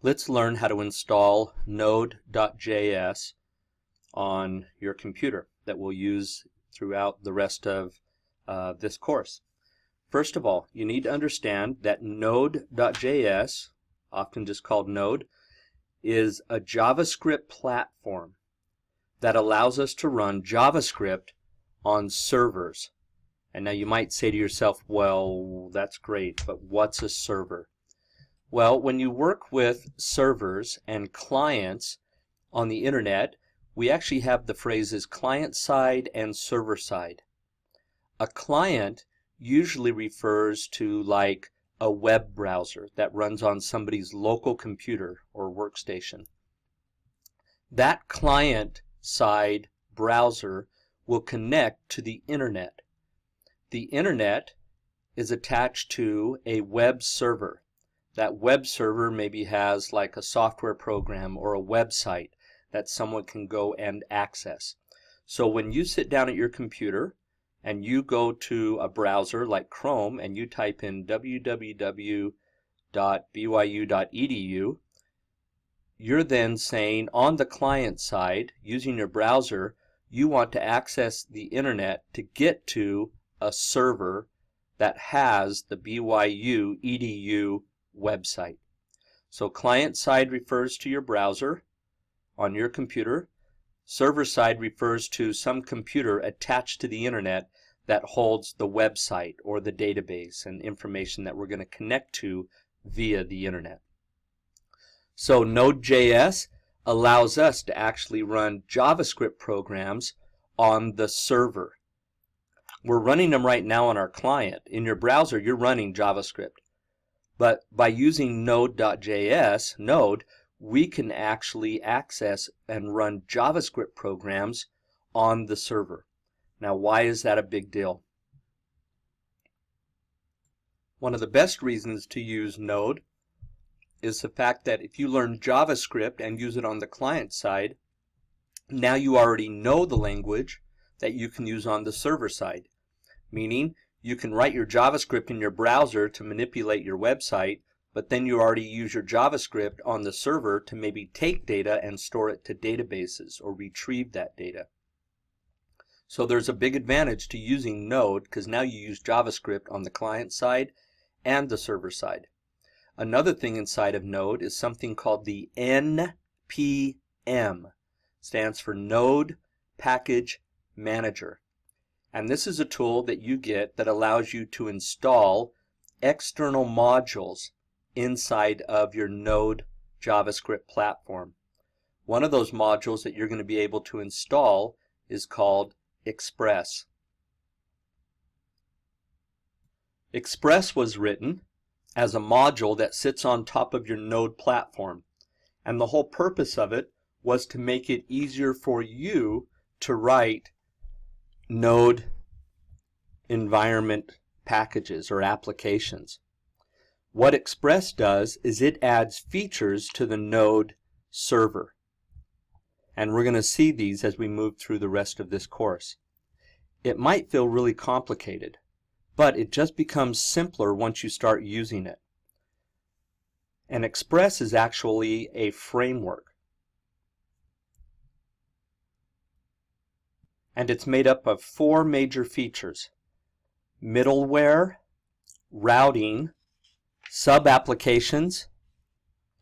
Let's learn how to install Node.js on your computer that we'll use throughout the rest of this course. First of all, you need to understand that Node.js, often just called Node, is a JavaScript platform that allows us to run JavaScript on servers. And now you might say to yourself, well, that's great, but what's a server? Well, when you work with servers and clients on the internet, we actually have the phrases client side and server side. A client usually refers to like a web browser that runs on somebody's local computer or workstation. That client side browser will connect to the internet. The internet is attached to a web server. That web server maybe has like a software program or a website that someone can go and access. So when you sit down at your computer and you go to a browser like Chrome and you type in www.byu.edu, you're then saying on the client side, using your browser, you want to access the internet to get to a server that has the BYU edu website. So client side refers to your browser on your computer. Server side refers to some computer attached to the internet that holds the website or the database and information that we're going to connect to via the internet. So Node.js allows us to actually run JavaScript programs on the server. We're running them right now on our client. In your browser, you're running JavaScript. But by using Node.js, Node, we can actually access and run JavaScript programs on the server. Now, why is that a big deal? One of the best reasons to use Node is the fact that if you learn JavaScript and use it on the client side, now you already know the language that you can use on the server side. Meaning, you can write your JavaScript in your browser to manipulate your website, but then you already use your JavaScript on the server to maybe take data and store it to databases or retrieve that data. So there's a big advantage to using Node because now you use JavaScript on the client side and the server side. Another thing inside of Node is something called the NPM. Stands for Node Package Manager. And this is a tool that you get that allows you to install external modules inside of your Node JavaScript platform. One of those modules that you're going to be able to install is called Express. Express was written as a module that sits on top of your Node platform. And the whole purpose of it was to make it easier for you to write Node environment packages or applications. What Express does is it adds features to the Node server. And we're going to see these as we move through the rest of this course. It might feel really complicated, but it just becomes simpler once you start using it. And Express is actually a framework. And it's made up of 4 major features: middleware, routing, sub-applications,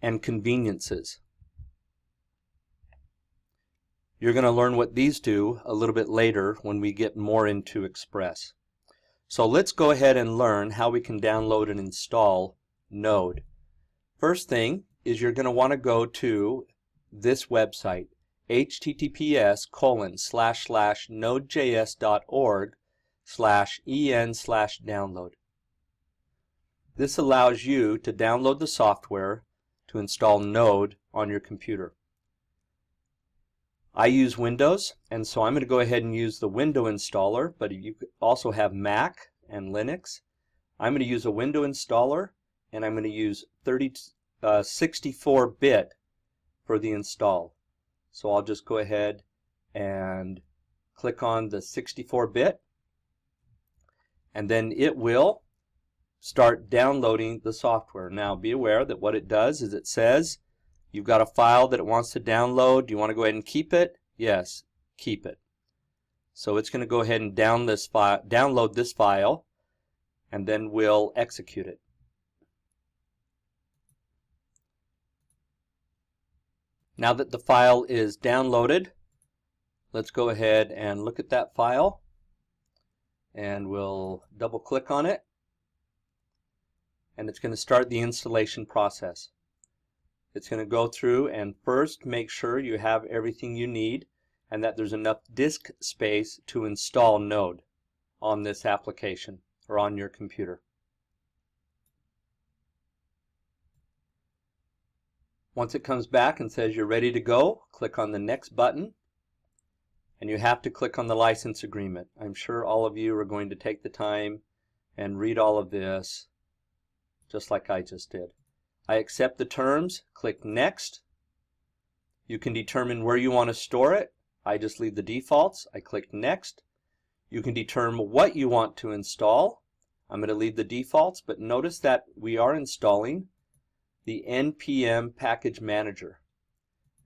and conveniences. You're going to learn what these do a little bit later when we get more into Express. So let's go ahead and learn how we can download and install Node. First thing is you're going to want to go to this website, https://nodejs.org/en/download. This allows you to download the software to install Node on your computer. I use Windows, and so I'm going to go ahead and use the window installer, but you could also have Mac and Linux. I'm going to use a window installer, and I'm going to use 64-bit for the install. So I'll just go ahead and click on the 64-bit, and then it will start downloading the software. Now be aware that what it does is it says You've got a file that it wants to download. Do you want to go ahead and keep it? Yes, keep it. So it's going to go ahead and download this file, and then we'll execute it. Now that the file is downloaded, let's go ahead and look at that file, and we'll double click on it, and it's going to start the installation process. It's going to go through and first make sure you have everything you need and that there's enough disk space to install Node on this application or on your computer. Once it comes back and says you're ready to go, click on the next button, and you have to click on the license agreement. I'm sure all of you are going to take the time and read all of this just like I just did. I accept the terms, click next. You can determine where you want to store it. I just leave the defaults. I click next. You can determine what you want to install. I'm going to leave the defaults, but notice that we are installing the NPM package manager.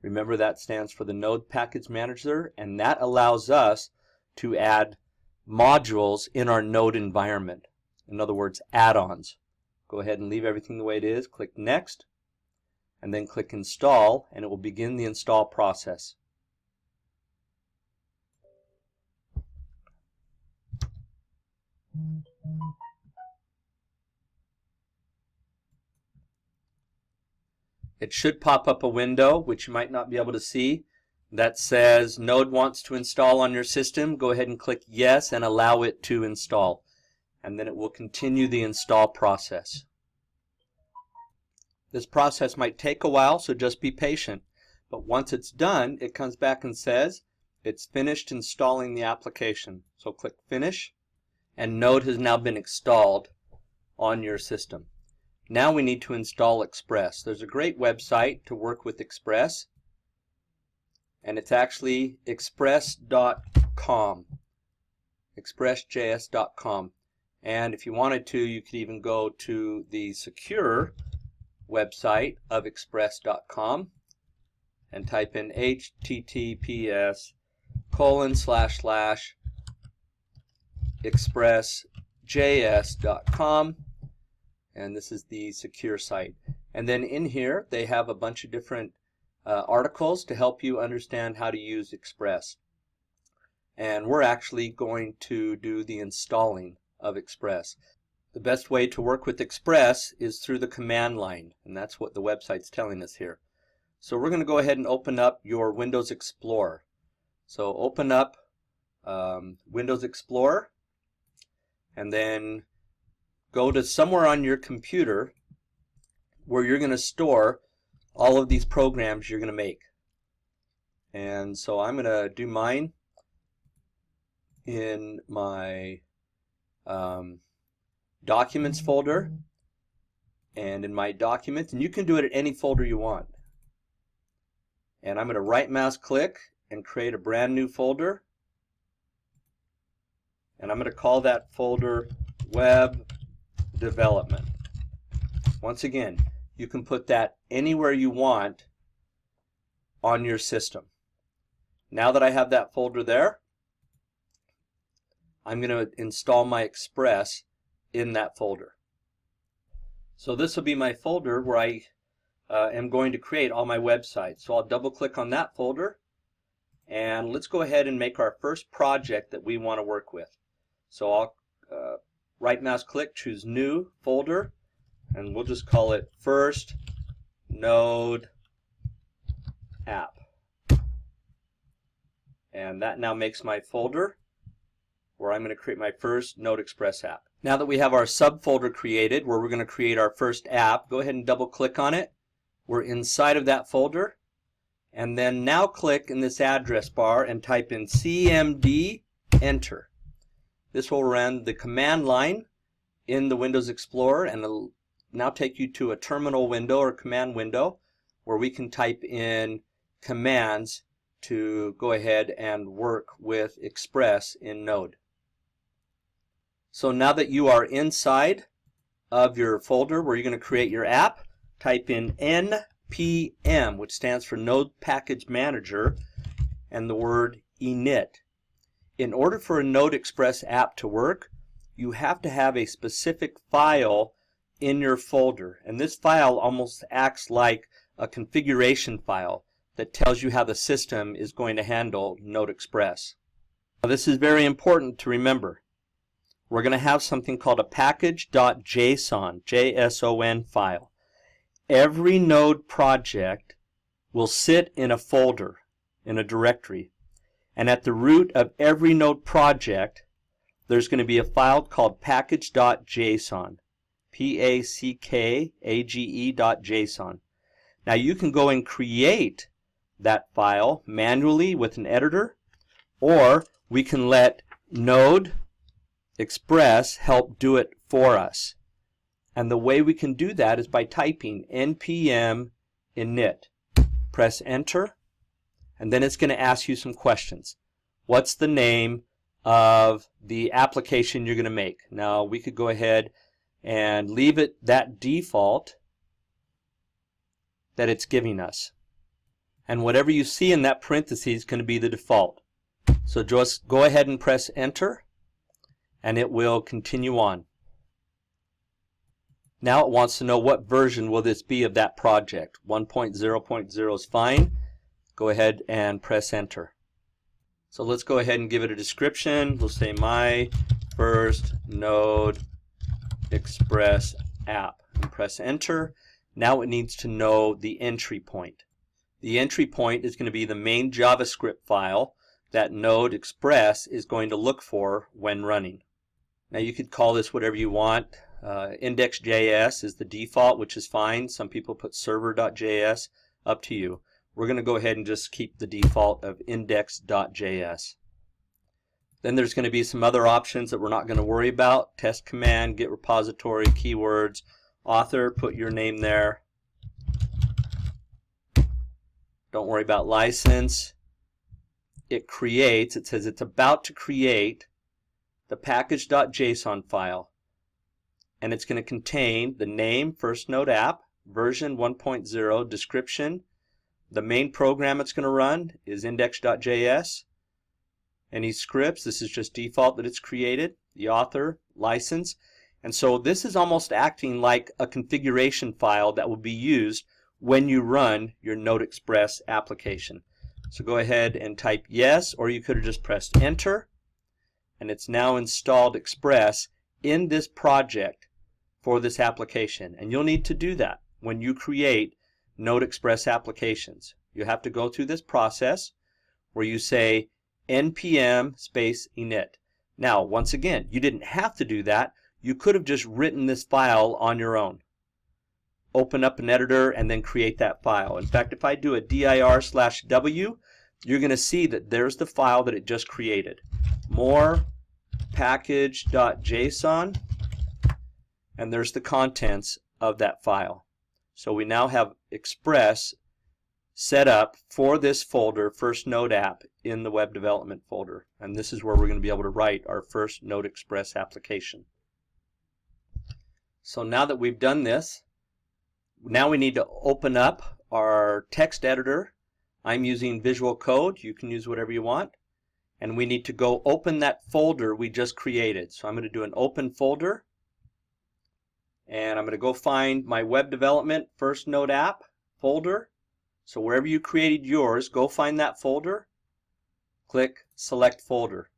Remember, that stands for the Node package manager, and that allows us to add modules in our Node environment. In other words, add-ons. Go ahead and leave everything the way it is. Click next, and then click install, and it will begin the install process. It should pop up a window, which you might not be able to see, that says Node wants to install on your system. Go ahead and click yes and allow it to install, and then it will continue the install process. This process might take a while, so just be patient. But once it's done, it comes back and says it's finished installing the application. So click finish, and Node has now been installed on your system. Now we need to install Express. There's a great website to work with Express, and it's actually express.com, expressjs.com. And if you wanted to, you could even go to the secure website of express.com and type in https://expressjs.com, and this is the secure site. And then in here they have a bunch of different articles to help you understand how to use Express. And we're actually going to do the installing of Express. The best way to work with Express is through the command line, and that's what the website's telling us here. So we're going to go ahead and open up your Windows Explorer. So open up Windows Explorer, and then go to somewhere on your computer where you're going to store all of these programs you're going to make. And so I'm going to do mine in my Documents folder, and in my Documents, and you can do it at any folder you want. And I'm going to right mouse click and create a brand new folder, and I'm going to call that folder Web Development. Once again, you can put that anywhere you want on your system. Now that I have that folder there, I'm going to install my Express in that folder. So this will be my folder where I am going to create all my websites. So I'll double click on that folder, and let's go ahead and make our first project that we want to work with. So I'll right mouse click, choose new folder, and we'll just call it First Node App. And that now makes my folder where I'm going to create my first Node Express app. Now that we have our subfolder created where we're going to create our first app, go ahead and double click on it. We're inside of that folder, and then now click in this address bar and type in cmd, enter. This will run the command line in the Windows Explorer, and it'll now take you to a terminal window or command window where we can type in commands to go ahead and work with Express in Node. So now that you are inside of your folder where you're going to create your app, type in NPM, which stands for Node Package Manager, and the word init. In order for a Node Express app to work, you have to have a specific file in your folder, and this file almost acts like a configuration file that tells you how the system is going to handle Node Express. Now, this is very important to remember. We're going to have something called a package.json, JSON file. Every Node project will sit in a folder, in a directory, and at the root of every Node project there's going to be a file called package.json, P-A-C-K-A-G-E.json. Now you can go and create that file manually with an editor, or we can let Node Express help do it for us. And the way we can do that is by typing npm init. Press enter, and then it's going to ask you some questions. What's the name of the application you're going to make? Now we could go ahead and leave it that default that it's giving us. And whatever you see in that parentheses is going to be the default. So just go ahead and press enter, and it will continue on. Now it wants to know what version will this be of that project. 1.0.0 is fine. Go ahead and press enter. So let's go ahead and give it a description. We'll say my first Node Express app, and press enter. Now it needs to know the entry point. The entry point is going to be the main JavaScript file that Node Express is going to look for when running. Now you could call this whatever you want. Index.js is the default, which is fine. Some people put server.js, up to you. We're going to go ahead and just keep the default of index.js. Then there's going to be some other options that we're not going to worry about. Test command, get repository, keywords, author, put your name there. Don't worry about license. It says it's about to create the package.json file. And it's going to contain the name, first Node app, version 1.0, description. The main program it's going to run is index.js. Any scripts, this is just default that it's created. The author, license. And so this is almost acting like a configuration file that will be used when you run your Node Express application. So go ahead and type yes, or you could have just pressed enter. And it's now installed Express in this project for this application. And you'll need to do that when you create Node Express applications. You have to go through this process where you say npm space init. Now, once again, you didn't have to do that. You could have just written this file on your own. Open up an editor and then create that file. In fact, if I do a dir/w, you're going to see that there's the file that it just created. More package.json, and there's the contents of that file. So we now have Express set up for this folder, first Node app, in the web development folder. And this is where we're going to be able to write our first Node Express application. So now that we've done this, now we need to open up our text editor. I'm using Visual Code. You can use whatever you want. And we need to go open that folder we just created. So I'm going to do an open folder. And I'm going to go find my web development first Node app folder. So wherever you created yours, go find that folder. Click select folder.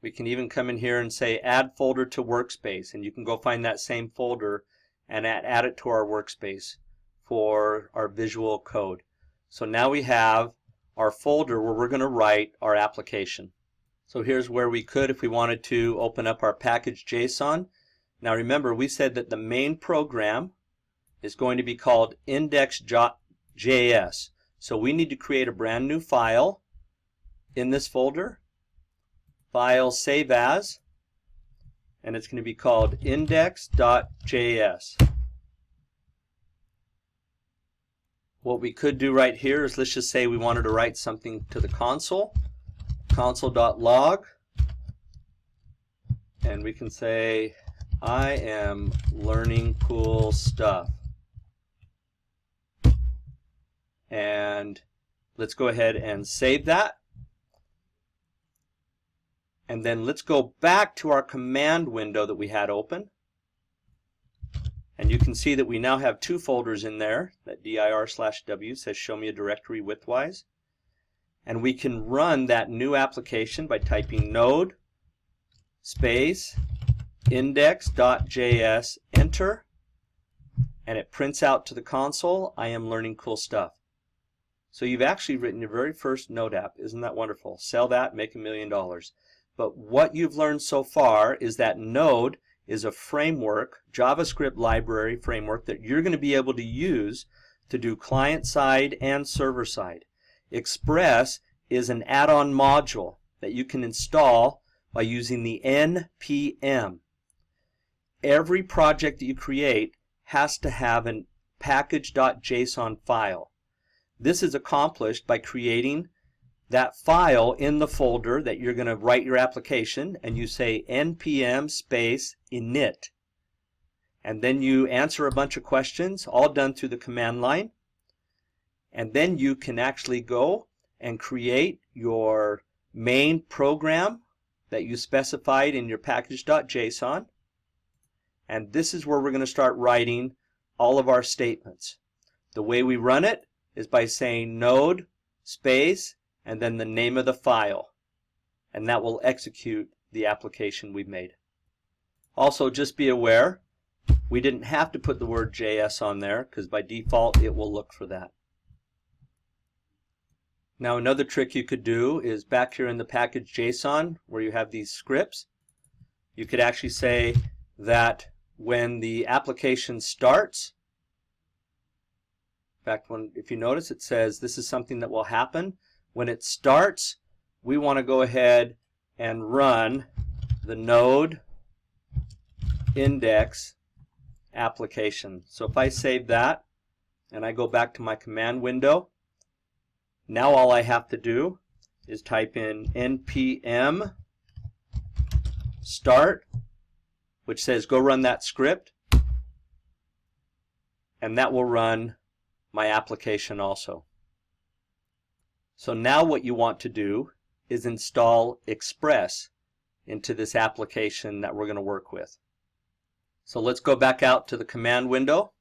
We can even come in here and say add folder to workspace, and you can go find that same folder and add it to our workspace for our Visual Code. So now we have our folder where we're going to write our application. So here's where we could, if we wanted to, open up our package.json. Now remember, we said that the main program is going to be called index.js. So we need to create a brand new file in this folder. File save as, and it's going to be called index.js. What we could do right here is, let's just say we wanted to write something to the console. Console.log, and we can say I am learning cool stuff. And let's go ahead and save that. And then let's go back to our command window that we had open. And you can see that we now have two folders in there. That dir/w says show me a directory widthwise. And we can run that new application by typing node space index.js, enter, and it prints out to the console, I am learning cool stuff. So you've actually written your very first Node app. Isn't that wonderful? Sell that, make $1 million. But what you've learned so far is that Node is a framework, JavaScript library framework that you're going to be able to use to do client-side and server-side. Express is an add-on module that you can install by using the npm. Every project that you create has to have a package.json file. This is accomplished by creating that file in the folder that you're going to write your application, and you say npm space init. And then you answer a bunch of questions, all done through the command line. And then you can actually go and create your main program that you specified in your package.json. And this is where we're going to start writing all of our statements. The way we run it is by saying node space and then the name of the file. And that will execute the application we've made. Also, just be aware, we didn't have to put the word JS on there because by default it will look for that. Now another trick you could do is back here in the package.json where you have these scripts, you could actually say that when the application starts, in fact, if you notice, it says this is something that will happen. When it starts, we want to go ahead and run the node index application. So if I save that and I go back to my command window, now all I have to do is type in npm start, which says go run that script, and that will run my application also. So now what you want to do is install Express into this application that we're going to work with. So let's go back out to the command window,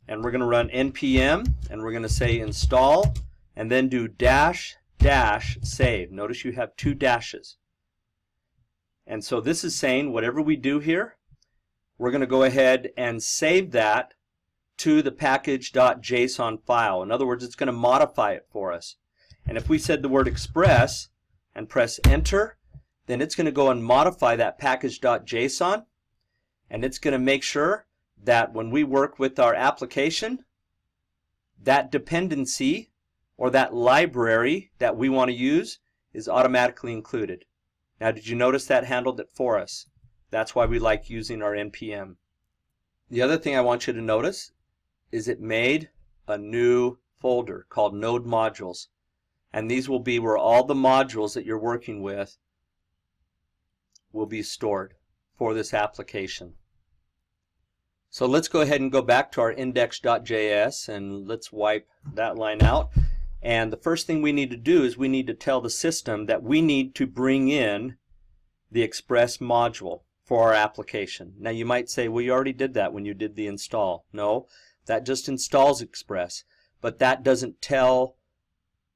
and we're going to run npm, and we're going to say install, and then do -- save. Notice you have two dashes. And so this is saying whatever we do here, we're going to go ahead and save that to the package.json file. In other words, it's going to modify it for us. And if we said the word express and press enter, then it's going to go and modify that package.json, and it's going to make sure that when we work with our application, that dependency or that library that we want to use is automatically included. Now, did you notice that handled it for us? That's why we like using our npm. The other thing I want you to notice is it made a new folder called Node Modules. And these will be where all the modules that you're working with will be stored for this application. So let's go ahead and go back to our index.js and let's wipe that line out. And the first thing we need to do is we need to tell the system that we need to bring in the Express module for our application. Now you might say, well, you already did that when you did the install. No, that just installs Express, but that doesn't tell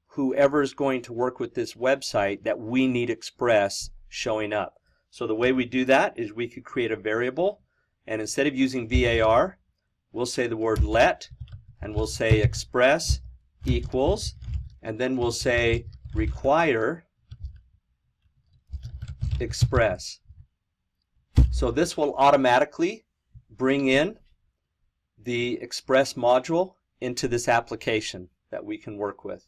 whoever is going to work with this website that we need Express showing up. So the way we do that is we could create a variable, and instead of using var, we'll say the word let, and we'll say Express equals, and then we'll say require Express. So this will automatically bring in the Express module into this application that we can work with.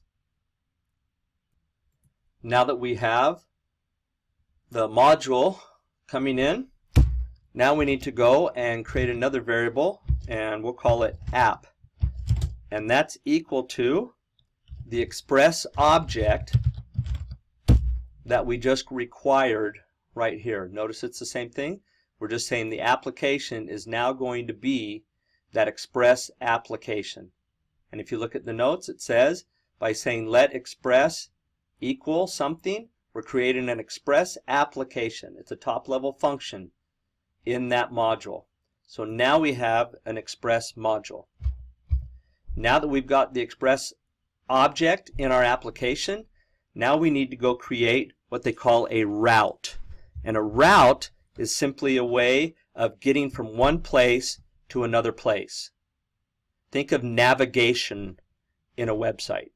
Now that we have the module coming in, now we need to go and create another variable, and we'll call it app. And that's equal to the Express object that we just required right here. Notice it's the same thing. We're We're just saying the application is now going to be that express application. And if you look at the notes, it says by saying let express equal something, we're creating an express application. It's a top level function in that module. So now we have an express module. Now that we've got the express object in our application, now we need to go create what they call a route. And a route is simply a way of getting from one place to another place. Think of navigation in a website.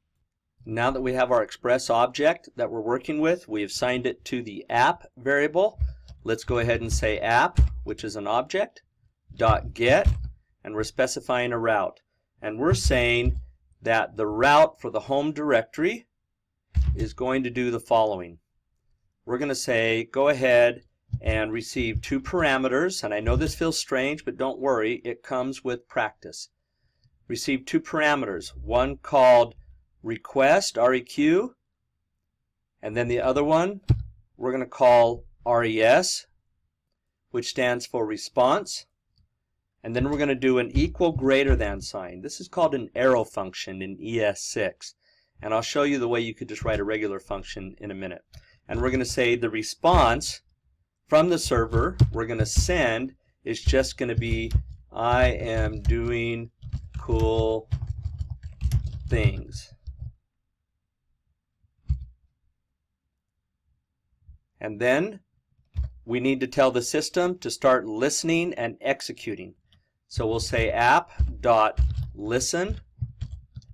Now that we have our express object that we're working with, we have assigned it to the app variable. Let's go ahead and say app, which is an object, .get, and we're specifying a route. And we're saying that the route for the home directory is going to do the following. We're going to say go ahead and receive two parameters, and I know this feels strange, but don't worry, it comes with practice. Receive two parameters, one called request, REQ, and then the other one we're going to call RES, which stands for response. And then we're going to do an equal greater than sign. This is called an arrow function in ES6. And I'll show you the way you could just write a regular function in a minute. And we're going to say the response from the server we're going to send is just going to be I am doing cool things. And then we need to tell the system to start listening and executing. So we'll say app.listen.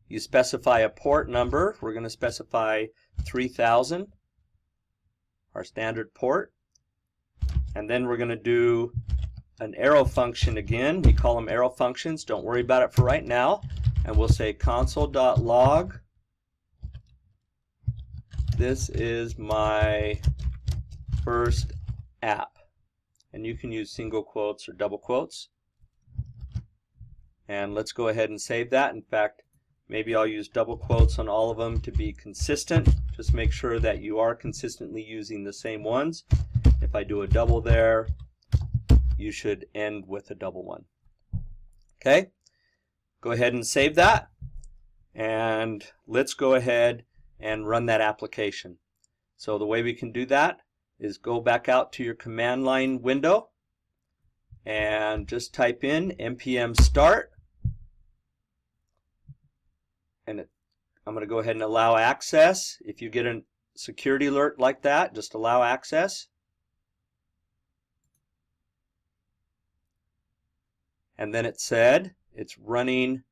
You specify a port number. We're going to specify 3000, our standard port. And then we're going to do an arrow function again. We call them arrow functions. Don't worry about it for right now. And we'll say console.log. This is my first app. And you can use single quotes or double quotes. And let's go ahead and save that. In fact, maybe I'll use double quotes on all of them to be consistent. Just make sure that you are consistently using the same ones. If I do a double there, you should end with a double one. Okay? Go ahead and save that. And let's go ahead and run that application. So the way we can do that is go back out to your command line window and just type in npm start. And I'm going to go ahead and allow access. If you get a security alert like that, just allow access. And then it said it's running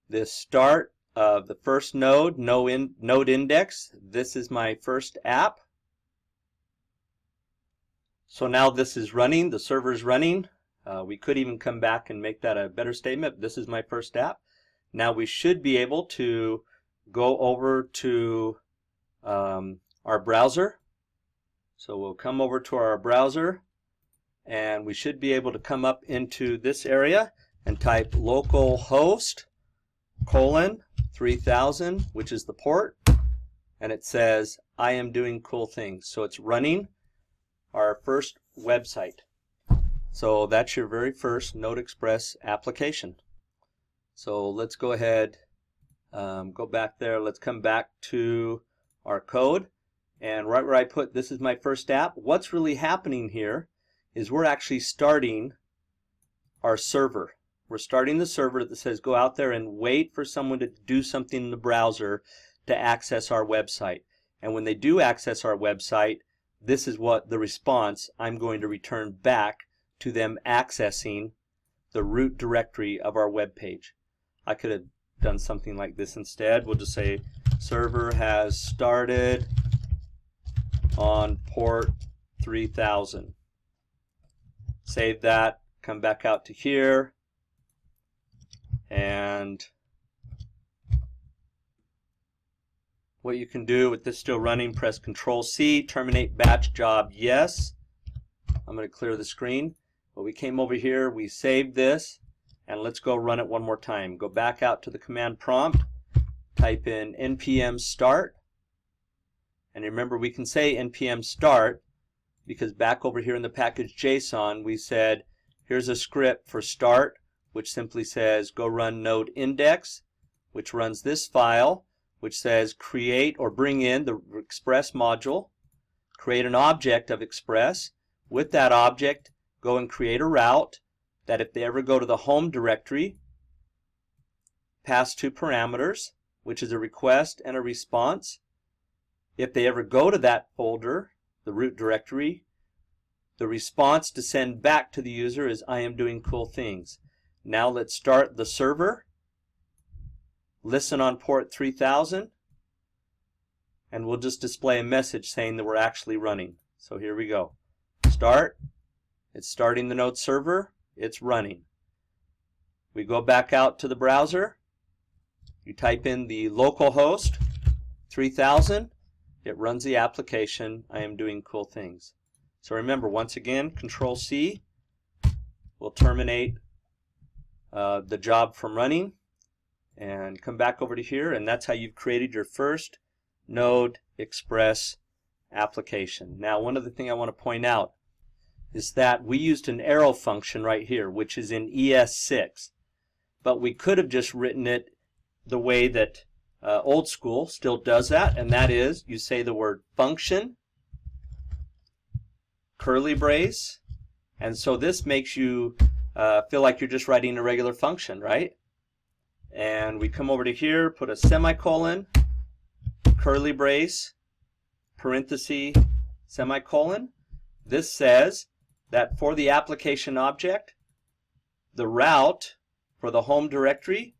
the start of the first node, node index. This is my first app. So now this is running, the server's running. We could even come back and make that a better statement. This is my first app. Now we should be able to go over to our browser. So we'll come over to our browser and we should be able to come up into this area and type localhost 3000, which is the port, and it says I am doing cool things. So it's running our first website. So that's your very first Node Express application. So let's go ahead, go back there. Let's come back to our code. And right where I put this is my first app, what's really happening here is we're actually starting our server. We're starting the server that says go out there and wait for someone to do something in the browser to access our website. And when they do access our website, this is what the response I'm going to return back to them accessing the root directory of our web page. I could have done something like this instead. We'll just say server has started on port 3000. Save that, come back out to here, and what you can do with this still running, press Control-C, terminate batch job, yes. I'm going to clear the screen. But we came over here, we saved this, and let's go run it one more time. Go back out to the command prompt, type in npm start, and remember we can say npm start because back over here in the package JSON we said here's a script for start, which simply says go run node index, which runs this file, which says create or bring in the express module, create an object of express. With that object, go and create a route that if they ever go to the home directory, pass two parameters, which is a request and a response. If they ever go to that folder, the root directory, the response to send back to the user is I am doing cool things. Now let's start the server, listen on port 3000, and we'll just display a message saying that we're actually running. So here we go. Start. It's starting the Node server. It's running. We go back out to the browser. You type in the localhost 3000. It runs the application. I am doing cool things. So remember, once again, Control-C will terminate the job from running. And come back over to here, and that's how you've created your first Node Express application. Now, one other thing I want to point out is that we used an arrow function right here, which is in ES6. But we could have just written it the way that old school still does that, and that is you say the word function, curly brace, and so this makes you feel like you're just writing a regular function, right? And we come over to here, put a semicolon, curly brace, parenthesis, semicolon. This says that for the application object, the route for the home directory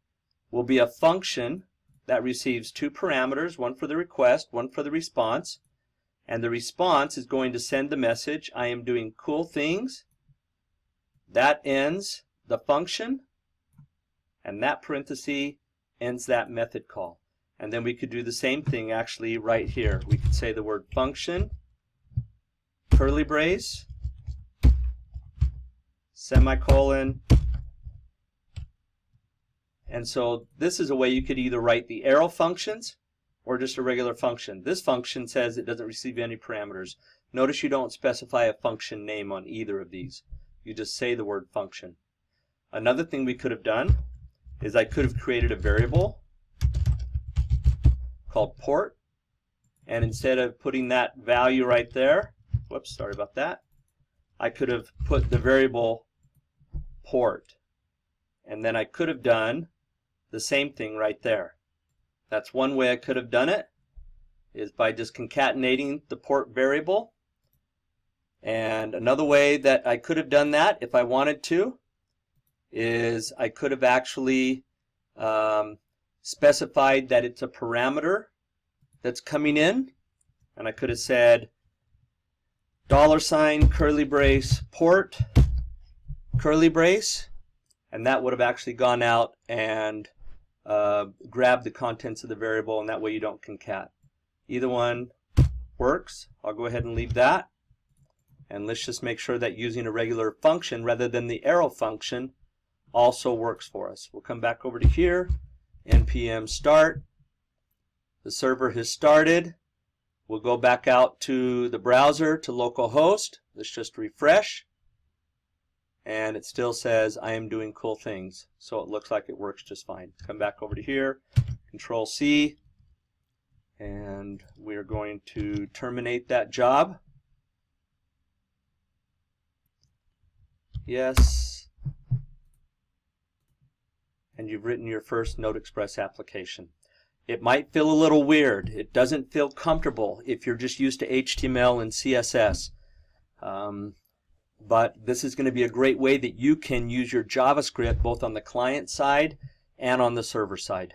will be a function that receives two parameters, one for the request, one for the response, and the response is going to send the message, I am doing cool things. That ends the function, and that parenthesis ends that method call. And then we could do the same thing actually right here. We could say the word function, curly brace, semicolon. And so this is a way you could either write the arrow functions or just a regular function. This function says it doesn't receive any parameters. Notice you don't specify a function name on either of these. You just say the word function. Another thing we could have done is I could have created a variable called port, and instead of putting that value right there, whoops, sorry about that, I could have put the variable port, and then I could have done the same thing right there. That's one way I could have done it, is by just concatenating the port variable. And another way that I could have done that if I wanted to is I could have actually specified that it's a parameter that's coming in, and I could have said $ curly brace port curly brace, and that would have actually gone out and grabbed the contents of the variable, and that way you don't concat. Either one works. I'll go ahead and leave that, and let's just make sure that using a regular function rather than the arrow function also works for us. We'll come back over to here, npm start. The server has started. We'll go back out to the browser to localhost. Let's just refresh, and it still says I am doing cool things, so it looks like it works just fine. Come back over to here, Control-C, and we're going to terminate that job. Yes. And you've written your first Node Express application. It might feel a little weird. It doesn't feel comfortable if you're just used to HTML and CSS. But this is going to be a great way that you can use your JavaScript both on the client side and on the server side.